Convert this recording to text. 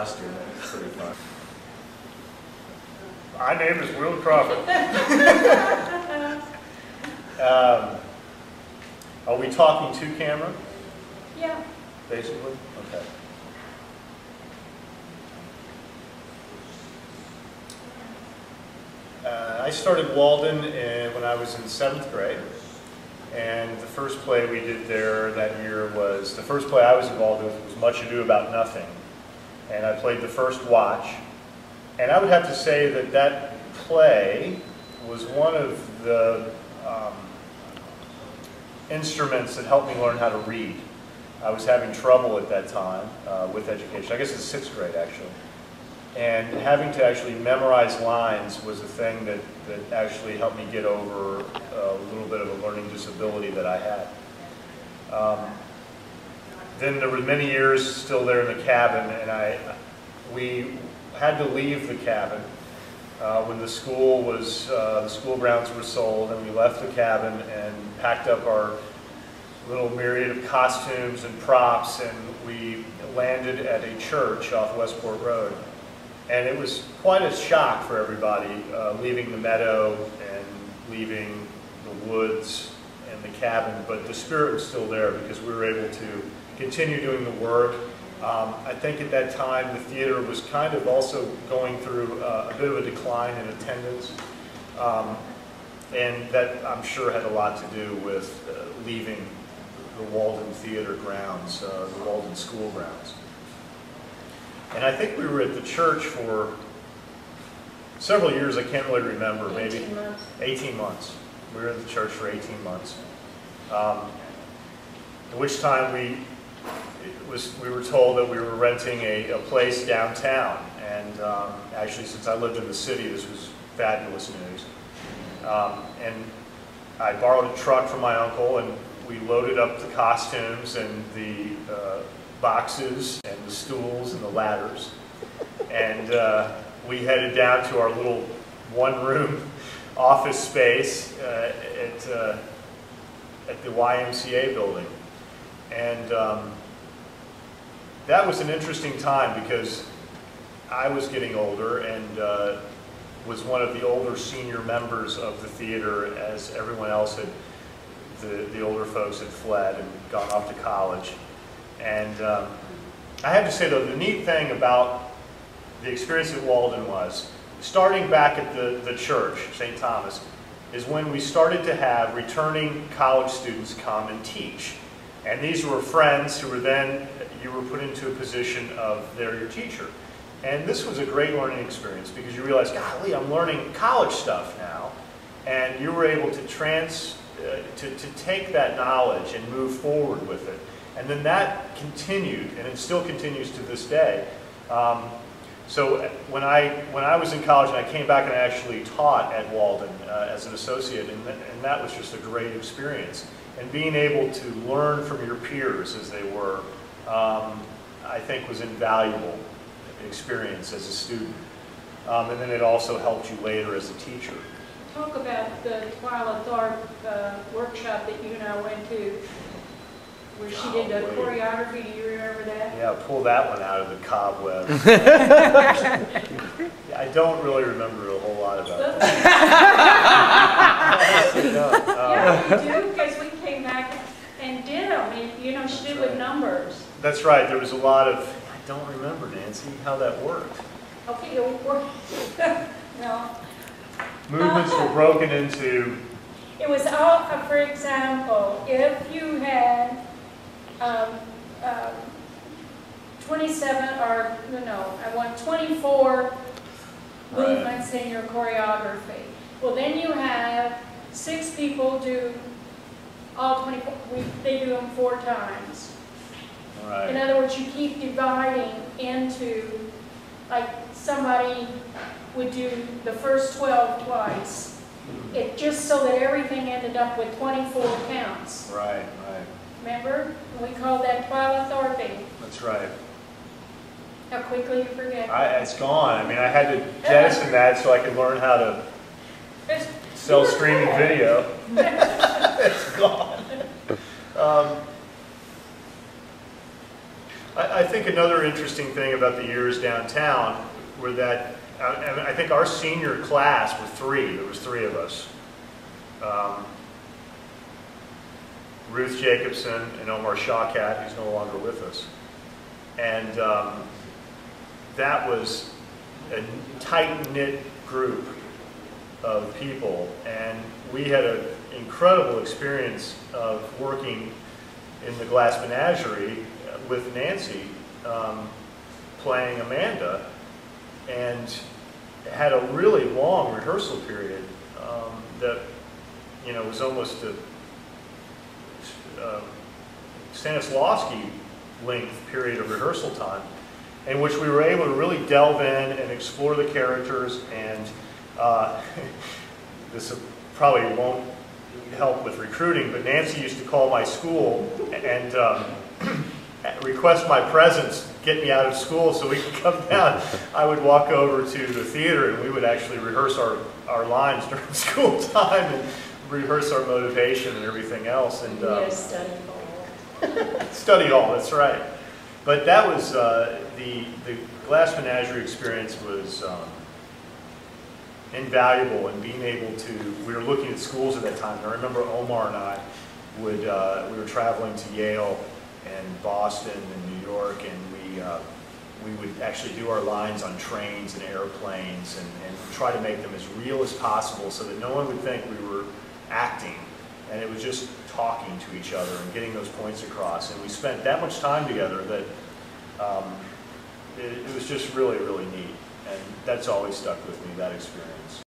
Last year, that was pretty fun. My name is Will Crawford. Are we talking to camera, Yeah. basically? Okay. I started Walden when I was in 7th grade. And the first play we did there that year was, the first play I was involved with was Much Ado About Nothing. And I played the first watch. And I would have to say that that play was one of the instruments that helped me learn how to read. I was having trouble at that time with education. I guess it's 6th grade, actually. And having to actually memorize lines was a thing that actually helped me get over a little bit of a learning disability that I had. Then there were many years still there in the cabin, and we had to leave the cabin when the school grounds were sold, and we left the cabin and packed up our little myriad of costumes and props, and we landed at a church off Westport Road. And it was quite a shock for everybody, leaving the meadow and leaving the woods and the cabin, but the spirit was still there because we were able to continue doing the work. I think at that time the theater was kind of also going through a bit of a decline in attendance, and that I'm sure had a lot to do with leaving the Walden theater grounds, the Walden school grounds. And I think we were at the church for several years. I can't really remember, maybe 18 months. We were at the church for 18 months. At which time we were told that we were renting a place downtown. And actually, since I lived in the city, this was fabulous news. And I borrowed a truck from my uncle, and we loaded up the costumes and the boxes and the stools and the ladders, and we headed down to our little one-room office space at the YMCA building. And that was an interesting time because I was getting older and was one of the older senior members of the theater, as everyone else had, the older folks had fled and gone off to college. And I have to say, though, the neat thing about the experience at Walden was, starting back at the church, St. Thomas, is when we started to have returning college students come and teach. And these were friends who were then, you were put into a position of they're your teacher. And this was a great learning experience because you realized, golly, I'm learning college stuff now. And you were able to take that knowledge and move forward with it. And then that continued, and it still continues to this day. So when I was in college and I came back and I actually taught at Walden as an associate, and that was just a great experience. And being able to learn from your peers as they were, I think was invaluable experience as a student. And then it also helped you later as a teacher. Talk about the Twyla Tharp workshop that you and I went to, where she did the choreography. Do you remember that? Yeah, pull that one out of the cobweb. I don't really remember a whole lot about that. Yeah, we do, because we came back and did them. And, you know, she did with numbers. That's right. There was a lot of, I don't remember, Nancy, how that worked. Okay, it worked. No. Movements were broken into... It was all, for example, if you had 27, or no, I want 24 movements in your choreography. Well, then you have 6 people do all 24. They do them 4 times. Right. In other words, you keep dividing into, like somebody would do the first 12 twice. It just so that everything ended up with 24 counts. Right, right. Remember? We called that Twyla Tharping. That's right. How quickly you forget. It's gone. I mean, I had to jettison that so I could learn how to sell streaming video. It's gone. I think another interesting thing about the years downtown were that, and I think our senior class were three. There was three of us. Ruth Jacobson and Omar Shawkat, who's no longer with us. And that was a tight-knit group of people. And we had an incredible experience of working in the Glass Menagerie with Nancy, playing Amanda, and had a really long rehearsal period that, you know, was almost a Stanislavski length period of rehearsal time, in which we were able to really delve in and explore the characters. And this probably won't help with recruiting, but Nancy used to call my school and request my presence, get me out of school so we could come down. I would walk over to the theater and we would actually rehearse our lines during school time and rehearse our motivation and everything else. And Yes, study hall. study hall, that's right. But that was, the Glass Menagerie experience was invaluable in being able to, we were looking at schools at that time. And I remember Omar and I would, we were traveling to Yale and Boston and New York, and we would actually do our lines on trains and airplanes and try to make them as real as possible so that no one would think we were acting, and it was just talking to each other and getting those points across. And we spent that much time together that it was just really, really neat. And that's always stuck with me, that experience.